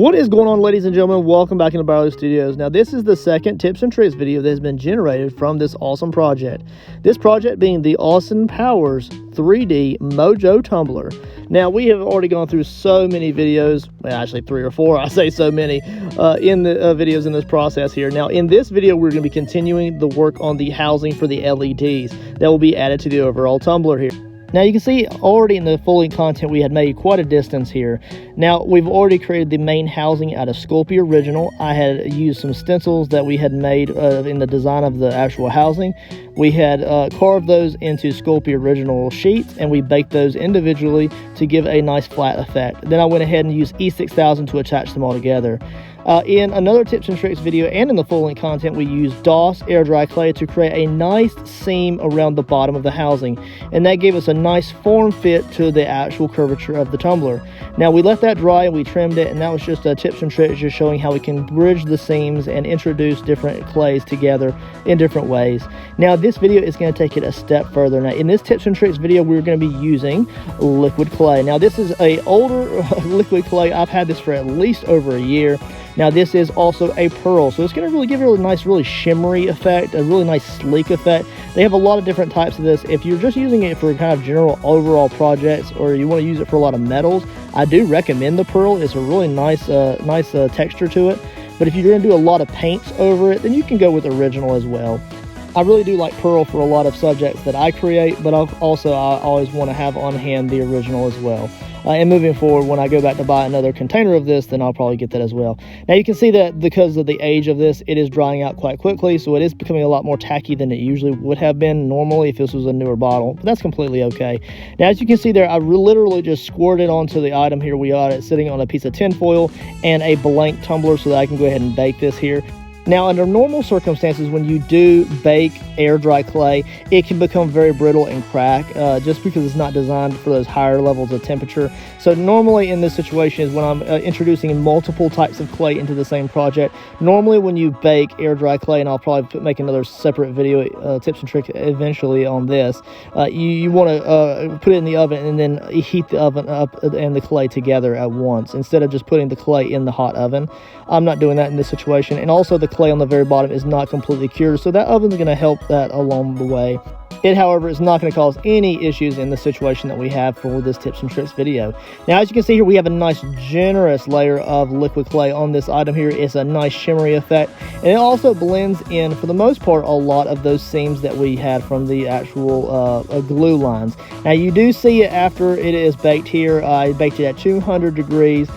What is going on, ladies and gentlemen? Welcome back into Barlow Studios. Now, this is the second tips and tricks video that has been generated from this awesome project. This project being the Austin Powers 3D Mojo Tumbler. Now, we have already gone through so many videos, well, actually 3 or 4, I say so many, in the videos in this process here. Now, in this video, we're going to be continuing the work on the housing for the LEDs that will be added to the overall tumbler here. Now, you can see already in the full-length content we had made quite a distance here. Now, we've already created the main housing out of Sculpey Original. I had used some stencils that we had made in the design of the actual housing. We had carved those into Sculpey Original sheets, and we baked those individually to give a nice flat effect. Then I went ahead and used E6000 to attach them all together. In another tips and tricks video and in the full-length content, we used DOS air dry clay to create a nice seam around the bottom of the housing, and that gave us a nice form fit to the actual curvature of the tumbler. Now, we let that dry and we trimmed it, and that was just a tips and tricks just showing how we can bridge the seams and introduce different clays together in different ways. Now, this video is going to take it a step further. Now, in this tips and tricks video, we're going to be using liquid clay. Now, this is a older liquid clay. I've had this for at least over a year. Now, this is also a pearl, so it's going to really give it a nice, really shimmery effect, a really nice sleek effect. They have a lot of different types of this. If you're just using it for kind of general overall projects, or you want to use it for a lot of metals, I do recommend the pearl. It's a really nice texture to it. But if you're going to do a lot of paints over it, then you can go with original as well. I really do like pearl for a lot of subjects that I create, but I always want to have on hand the original as well. And moving forward, when I go back to buy another container of this, then I'll probably get that as well. Now, you can see that because of the age of this, it is drying out quite quickly, so it is becoming a lot more tacky than it usually would have been normally if this was a newer bottle, but that's completely okay. Now, as you can see there, I literally just squirted onto the item here. We got it sitting on a piece of tin foil and a blank tumbler so that I can go ahead and bake this here. Now, under normal circumstances, when you do bake air dry clay, it can become very brittle and crack just because it's not designed for those higher levels of temperature. So normally in this situation is when I'm introducing multiple types of clay into the same project. Normally when you bake air dry clay, and I'll probably make another separate video tips and tricks eventually on this, you want to put it in the oven and then heat the oven up and the clay together at once instead of just putting the clay in the hot oven. I'm not doing that in this situation, and also the clay on the very bottom is not completely cured, so that oven's going to help that along the way. It, however, is not going to cause any issues in the situation that we have for this tips and tricks video. Now, as you can see here, we have a nice generous layer of liquid clay on this item here. It's a nice shimmery effect, and it also blends in, for the most part, a lot of those seams that we had from the actual glue lines. Now, you do see it after it is baked here. I baked it at 200 degrees.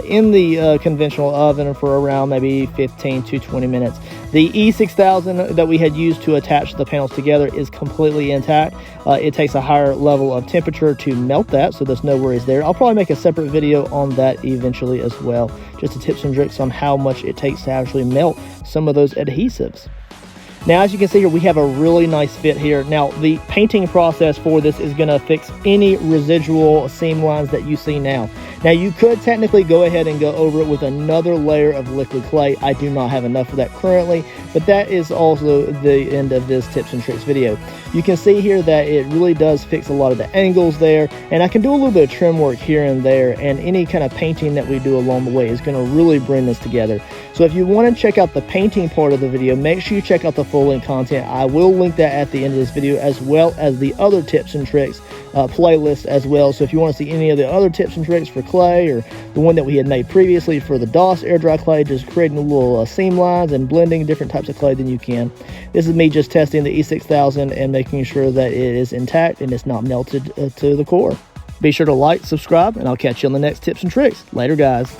In the conventional oven for around maybe 15 to 20 minutes. The E6000 that we had used to attach the panels together is completely intact. It takes a higher level of temperature to melt that, so there's no worries there. I'll probably make a separate video on that eventually as well, just the tips and tricks on how much it takes to actually melt some of those adhesives. Now, as you can see here, we have a really nice fit here. Now, the painting process for this is going to fix any residual seam lines that you see now. Now, you could technically go ahead and go over it with another layer of liquid clay. I do not have enough of that currently, but that is also the end of this tips and tricks video. You can see here that it really does fix a lot of the angles there, and I can do a little bit of trim work here and there, and any kind of painting that we do along the way is going to really bring this together. So if you want to check out the painting part of the video, make sure you check out the full-length content. I will link that at the end of this video, as well as the other tips and tricks playlist as well. So if you want to see any of the other tips and tricks for clay, or the one that we had made previously for the DOS air dry clay, just creating little seam lines and blending different types of clay, then you can. This is me just testing the E6000 and making sure that it is intact and it's not melted to the core. Be sure to like, subscribe, and I'll catch you on the next tips and tricks. Later, guys.